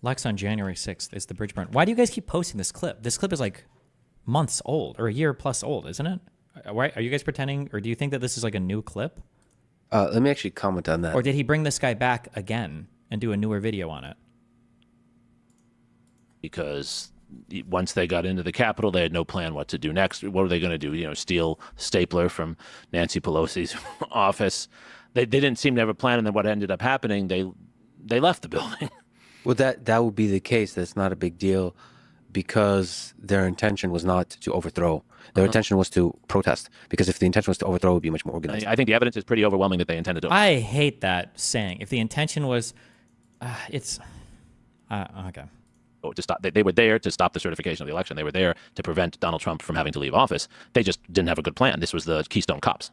Lex on January 6th is the bridge burn. Why do you guys keep posting this clip? This clip is like months old or a year plus old, isn't it? Why, are you guys pretending, or do you think that this is like a new clip? Let me actually comment on that. Or did he bring this guy back again and do a newer video on it? Because once they got into the Capitol, they had no plan what to do next. What were they going to do? You know, steal stapler from Nancy Pelosi's office. They didn't seem to have a plan, and then what ended up happening, they left the building. Well, that would be the case. That's not a big deal because their intention was not to overthrow. Their intention was to protest, because if the intention was to overthrow, it would be much more organized. I think the evidence is pretty overwhelming that they intended to. I hate that saying. If the intention was, okay. To stop. They were there to stop the certification of the election. They were there to prevent Donald Trump from having to leave office. They just didn't have a good plan. This was the Keystone Cops.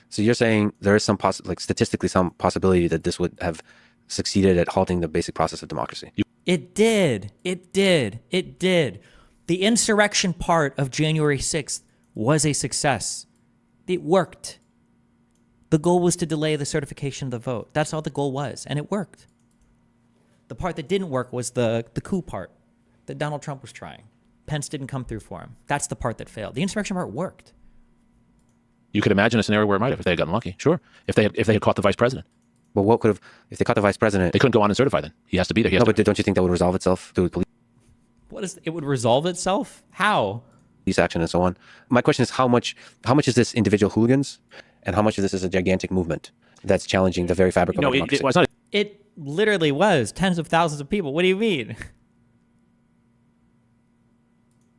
So you're saying there is some statistically some possibility that this would have succeeded at halting the basic process of democracy. It did. It did. It did. The insurrection part of January 6th was a success. It worked. The goal was to delay the certification of the vote. That's all the goal was, and it worked. The part that didn't work was the coup part that Donald Trump was trying. Pence didn't come through for him. That's the part that failed. The insurrection part worked. You could imagine a scenario where it might have, if they had gotten lucky. Sure. If they had caught the vice president. But what could have, if they caught the vice president? They couldn't go on and certify then. He has to be there. No, but don't you think that would resolve itself through police? It would resolve itself? How? Police action and so on. My question is how much is this individual hooligans and how much of this is a gigantic movement that's challenging the very fabric of our democracy? It literally was tens of thousands of people. What do you mean?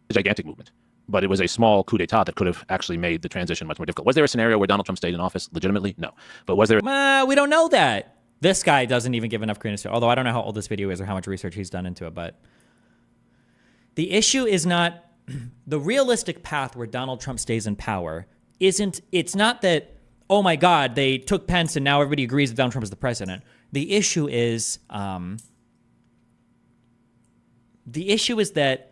A gigantic movement. But it was a small coup d'etat that could have actually made the transition much more difficult. Was there a scenario where Donald Trump stayed in office legitimately? No. But was there? We don't know that. This guy doesn't even give enough credence to it. Although I don't know how old this video is or how much research he's done into it. But the issue is not the realistic path where Donald Trump stays in power. It's not that, oh my God, they took Pence and now everybody agrees that Donald Trump is the president. The issue is that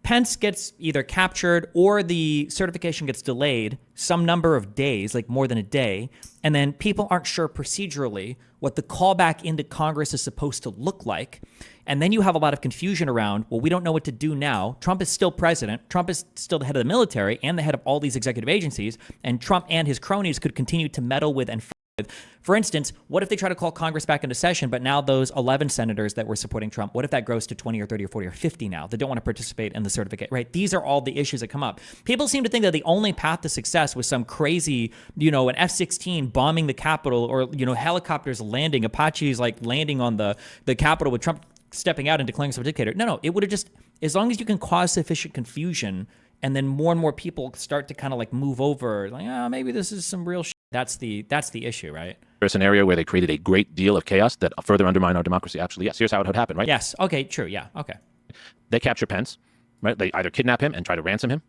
Pence gets either captured or the certification gets delayed some number of days, like more than a day, and then people aren't sure procedurally what the callback into Congress is supposed to look like. And then you have a lot of confusion around, well, we don't know what to do now. Trump is still president. Trump is still the head of the military and the head of all these executive agencies, and Trump and his cronies could continue to meddle with and with. For instance, what if they try to call Congress back into session, but now those 11 senators that were supporting Trump, what if that grows to 20 or 30 or 40 or 50 now that don't want to participate in the certificate, right? These are all the issues that come up. People seem to think that the only path to success was some crazy, an F-16 bombing the Capitol or, helicopters landing, Apaches like landing on the Capitol with Trump stepping out and declaring himself a dictator. No, it would have just, as long as you can cause sufficient confusion and then more and more people start to kind of like move over, like, maybe this is some real shit. That's the issue, right? A scenario where they created a great deal of chaos that further undermined our democracy. Actually, yes. Here's how it would happen, right? Yes. Okay. True. Yeah. Okay. They capture Pence, right? They either kidnap him and try to ransom him,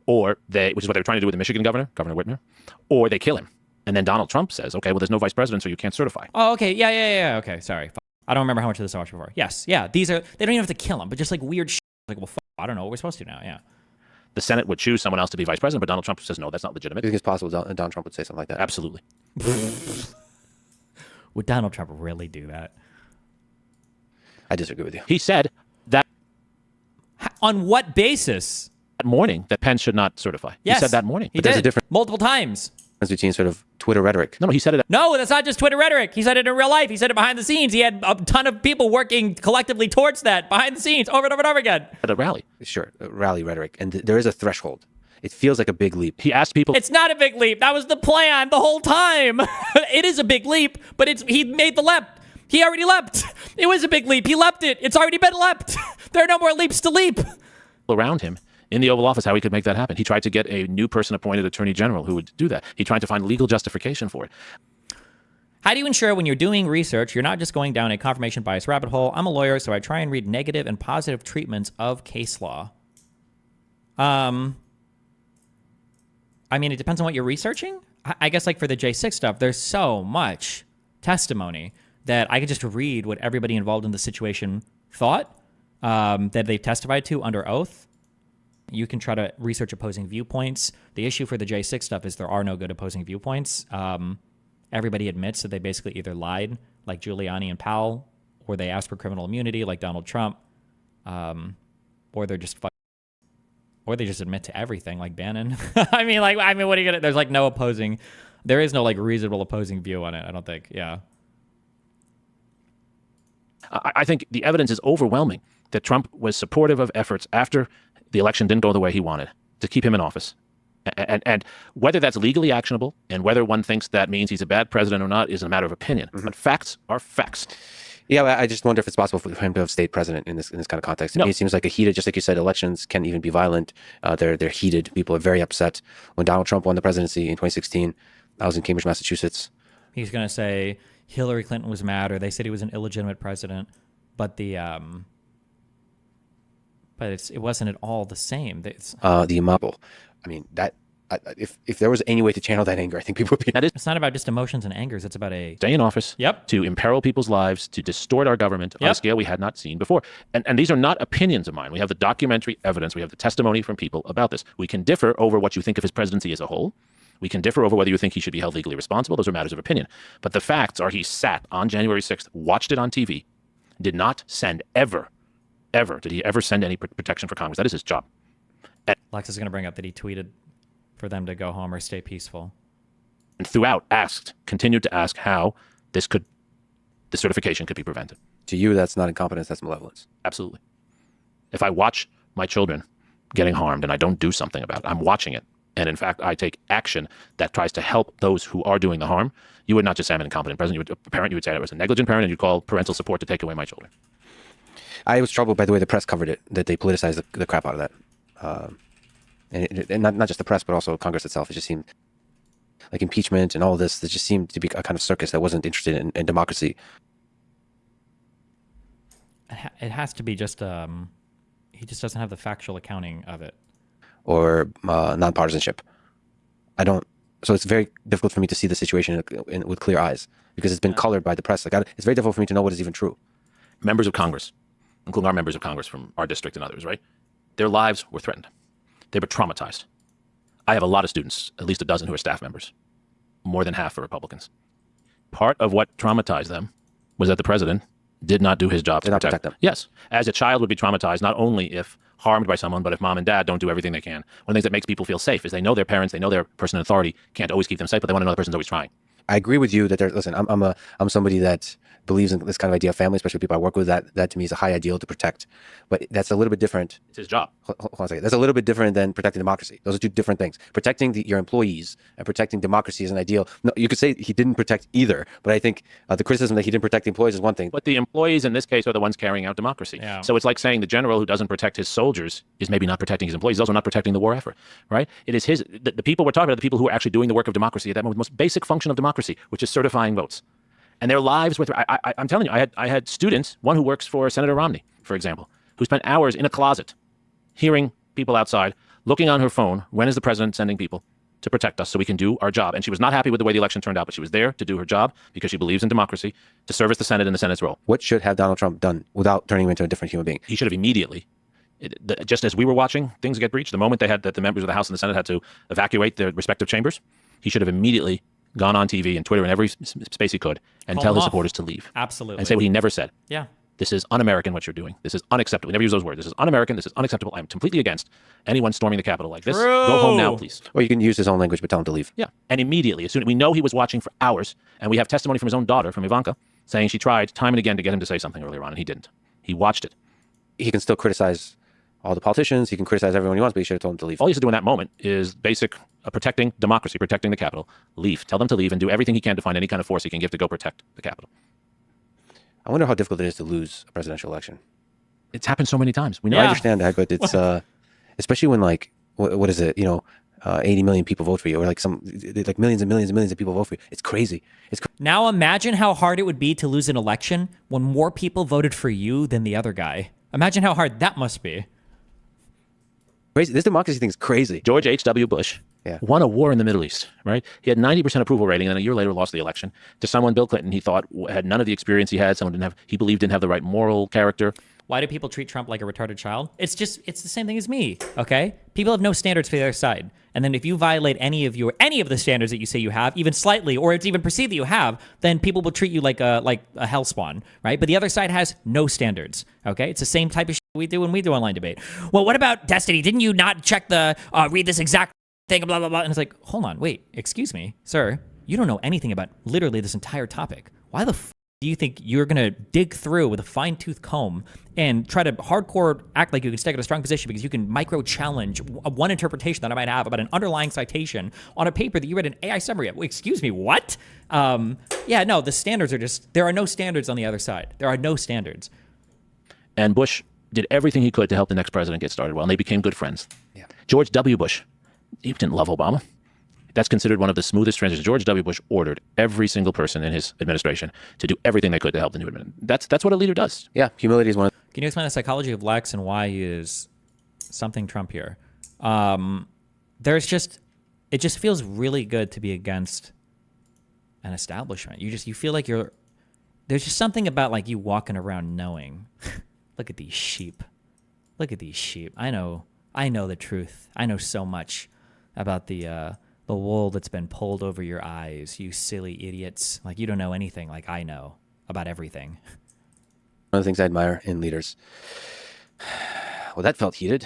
or which is what they were trying to do with the Michigan governor, Governor Whitmer, or they kill him. And then Donald Trump says, okay, well, there's no vice president, so you can't certify. Oh, okay. Yeah. Okay. Sorry. I don't remember how much of this I watched before. Yes. Yeah. They don't even have to kill him, but just like weird shit. Like, well, I don't know what we're supposed to now. Yeah. The Senate would choose someone else to be vice president, but Donald Trump says, no, that's not legitimate. Do you think it's possible Donald Trump would say something like that? Absolutely. Would Donald Trump really do that? I disagree with you. He said that. On what basis? That morning that Pence should not certify. Yes, he said that morning. He did. There's a difference. Multiple times. Between sort of Twitter rhetoric. No, he said it. No, that's not just Twitter rhetoric. He said it in real life. He said it behind the scenes. He had a ton of people working collectively towards that behind the scenes over and over and over again. At a rally. Sure, rally rhetoric. And there is a threshold. It feels like a big leap. He asked people. It's not a big leap. That was the plan the whole time. It is a big leap, but he made the leap. He already leapt. It was a big leap. He leapt it. It's already been leapt. There are no more leaps to leap. Around him in the Oval Office how he could make that happen. He tried to get a new person appointed attorney general who would do that. He tried to find legal justification for it. How do you ensure when you're doing research, you're not just going down a confirmation bias rabbit hole? I'm a lawyer, so I try and read negative and positive treatments of case law. I mean, it depends on what you're researching. I guess like for the J6 stuff, there's so much testimony that I could just read what everybody involved in the situation thought that they testified to under oath. You can try to research opposing viewpoints. The issue for the J6 stuff is there are no good opposing viewpoints. Everybody admits that they basically either lied, like Giuliani and Powell, or they ask for criminal immunity like Donald Trump, or they're just or they just admit to everything like Bannon. I mean, what are you gonna? There's like no opposing. There is no like reasonable opposing view on it. I don't think. Yeah. I think the evidence is overwhelming that Trump was supportive of efforts after the election didn't go the way he wanted to keep him in office. And whether that's legally actionable and whether one thinks that means he's a bad president or not is a matter of opinion. But facts are facts. Yeah, I just wonder if it's possible for him to have stayed president in this kind of context. To me, it seems like a heated, just like you said, elections can even be violent. They're heated. People are very upset. When Donald Trump won the presidency in 2016, I was in Cambridge, Massachusetts. He's going to say Hillary Clinton was mad, or they said he was an illegitimate president, but it wasn't at all the same. The immoral. I mean, if there was any way to channel that anger, I think people would be. It's not about just emotions and angers. It's about stay in office. Yep. To imperil people's lives, to distort our government on a scale we had not seen before. And these are not opinions of mine. We have the documentary evidence. We have the testimony from people about this. We can differ over what you think of his presidency as a whole. We can differ over whether you think he should be held legally responsible. Those are matters of opinion. But the facts are he sat on January 6th, watched it on TV, did not send did he ever send any protection for Congress? That is his job. Lex is going to bring up that he tweeted for them to go home or stay peaceful. And throughout continued to ask how the certification could be prevented. To you, that's not incompetence, that's malevolence. Absolutely. If I watch my children getting harmed and I don't do something about it, I'm watching it. And in fact, I take action that tries to help those who are doing the harm. You would not just say I'm an incompetent president. You would say I was a negligent parent, and you'd call parental support to take away my children. I was troubled by the way the press covered it, that they politicized the crap out of that. And not just the press, but also Congress itself. It just seemed like impeachment and all this. It just seemed to be a kind of circus that wasn't interested in democracy. It has to be just he just doesn't have the factual accounting of it. Or nonpartisanship. So it's very difficult for me to see the situation with clear eyes because it's been colored by the press. It's very difficult for me to know what is even true. Members of Congress, including our members of Congress from our district and others, right? Their lives were threatened. They were traumatized. I have a lot of students, at least a dozen, who are staff members. More than half are Republicans. Part of what traumatized them was that the president did not do his job to protect them. Yes. As a child would be traumatized, not only if harmed by someone, but if mom and dad don't do everything they can. One of the things that makes people feel safe is they know their parents, they know their person in authority can't always keep them safe, but they want to know the person's always trying. I agree with you that listen, I'm somebody that believes in this kind of idea of family, especially people I work with. That to me is a high ideal to protect, but that's a little bit different. It's his job. Hold on a second. That's a little bit different than protecting democracy. Those are two different things. Protecting your employees and protecting democracy is an ideal. No, you could say he didn't protect either, but I think the criticism that he didn't protect the employees is one thing. But the employees in this case are the ones carrying out democracy. Yeah. So it's like saying the general who doesn't protect his soldiers is maybe not protecting his employees. He's also not protecting the war effort, right? It is the people we're talking about, the people who are actually doing the work of democracy at that moment, the most basic function of democracy, which is certifying votes. And their lives were. I'm telling you, I had students, one who works for Senator Romney, for example, who spent hours in a closet, hearing people outside, looking on her phone. When is the president sending people to protect us so we can do our job? And she was not happy with the way the election turned out, but she was there to do her job because she believes in democracy, to service the Senate and the Senate's role. What should have Donald Trump done without turning him into a different human being? He should have immediately, just as we were watching things get breached, the moment that the members of the House and the Senate had to evacuate their respective chambers, he should have immediately gone on TV and Twitter and every space he could and tell his supporters to leave. Absolutely. And say what he never said. Yeah. This is un-American what you're doing. This is unacceptable. We never use those words. This is un-American. This is unacceptable. I'm completely against anyone storming the Capitol like this. True. Go home now, please. Or you can use his own language but tell him to leave. Yeah. And immediately, as soon as we know he was watching for hours, and we have testimony from his own daughter, from Ivanka, saying she tried time and again to get him to say something earlier on, and he didn't. He watched it. He can still criticize all the politicians. He can criticize everyone he wants, but he should have told him to leave. All he has to do in that moment is basic protecting democracy, protecting the Capitol. Leave. Tell them to leave and do everything he can to find any kind of force he can give to go protect the Capitol. I wonder how difficult it is to lose a presidential election. It's happened so many times. We know. I understand that, but it's especially when what is it? 80 million people vote for you, or like millions and millions and millions of people vote for you. It's crazy. Now imagine how hard it would be to lose an election when more people voted for you than the other guy. Imagine how hard that must be. Crazy. This democracy thing is crazy. George H.W. Bush won a war in the Middle East, right? He had 90% approval rating, and a year later lost the election to someone, Bill Clinton, he thought had none of the experience he had. He believed didn't have the right moral character, Why do people treat Trump like a retarded child? It's the same thing as me, okay? People have no standards for the other side. And then if you violate any of the standards that you say you have, even slightly, or it's even perceived that you have, then people will treat you like a hellspawn, right? But the other side has no standards, okay? It's the same type of shit we do when we do online debate. Well, what about Destiny? Didn't you not check read this exact thing, blah, blah, blah? And it's like, hold on, wait, excuse me, sir. You don't know anything about literally this entire topic. Why the do you think you're going to dig through with a fine-tooth comb and try to hardcore act like you can stay in a strong position because you can micro-challenge one interpretation that I might have about an underlying citation on a paper that you read an AI summary of? Wait, excuse me, what? Yeah, no, the standards are there are no standards on the other side. There are no standards. And Bush did everything he could to help the next president get started well, and they became good friends. Yeah. George W. Bush, he didn't love Obama. That's considered one of the smoothest transitions. George W. Bush ordered every single person in his administration to do everything they could to help the new administration. That's what a leader does. Yeah, humility is one of. Can you explain the psychology of Lex and why he is something Trump here? It just feels really good to be against an establishment. You feel like there's just something about like you walking around knowing, look at these sheep. Look at these sheep. I know the truth. I know so much about the wool that's been pulled over your eyes, you silly idiots. Like, you don't know anything like I know about everything. One of the things I admire in leaders. Well, that felt heated.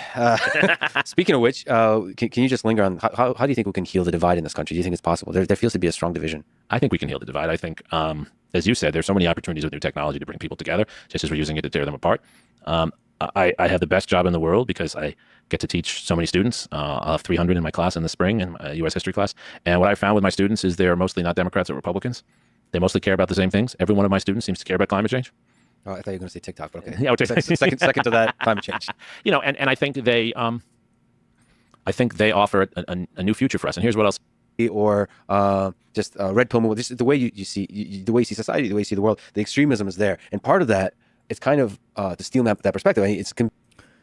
Speaking of which, can you just linger on how do you think we can heal the divide in this country? Do you think it's possible? There feels to be a strong division. I think we can heal the divide. I think, as you said, there's so many opportunities with new technology to bring people together, just as we're using it to tear them apart. I have the best job in the world because I get to teach so many students. I'll have 300 in my class in the spring in my U.S. history class. And what I found with my students is they're mostly not Democrats or Republicans. They mostly care about the same things. Every one of my students seems to care about climate change. Oh, I thought you were going to say TikTok, but okay. Yeah, second to that, climate change. And I think they offer a new future for us. And here's what else. Or just red pill movement. This is the way you see the way you see society, the way you see the world. The extremism is there, and part of that is kind of to steal that perspective. I mean,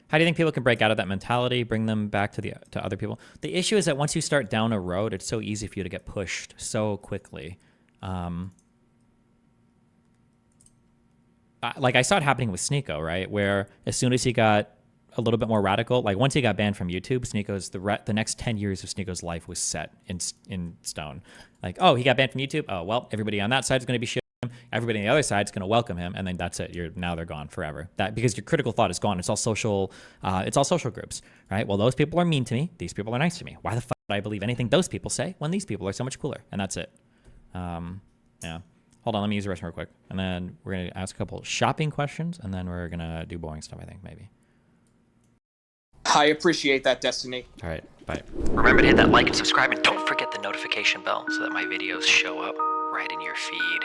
how do you think people can break out of that mentality, bring them back to other people? The issue is that once you start down a road, it's so easy for you to get pushed so quickly. Like I saw it happening with Sneeko, right? Where as soon as he got a little bit more radical, like once he got banned from YouTube, Sneeko's the next 10 years of Sneeko's life was set in stone. Like, oh, he got banned from YouTube. Oh, well, everybody on that side is going to be shit. Everybody on the other side is going to welcome him, and then that's it. Now they're gone forever. Because your critical thought is gone. It's all social. It's all social groups, right? Well, those people are mean to me. These people are nice to me. Why the fuck would I believe anything those people say when these people are so much cooler? And that's it. Yeah. Hold on. Let me use the restroom real quick, and then we're gonna ask a couple shopping questions, and then we're gonna do boring stuff. I think maybe. I appreciate that, Destiny. All right. Bye. Remember to hit that like and subscribe, and don't forget the notification bell so that my videos show up right in your feed.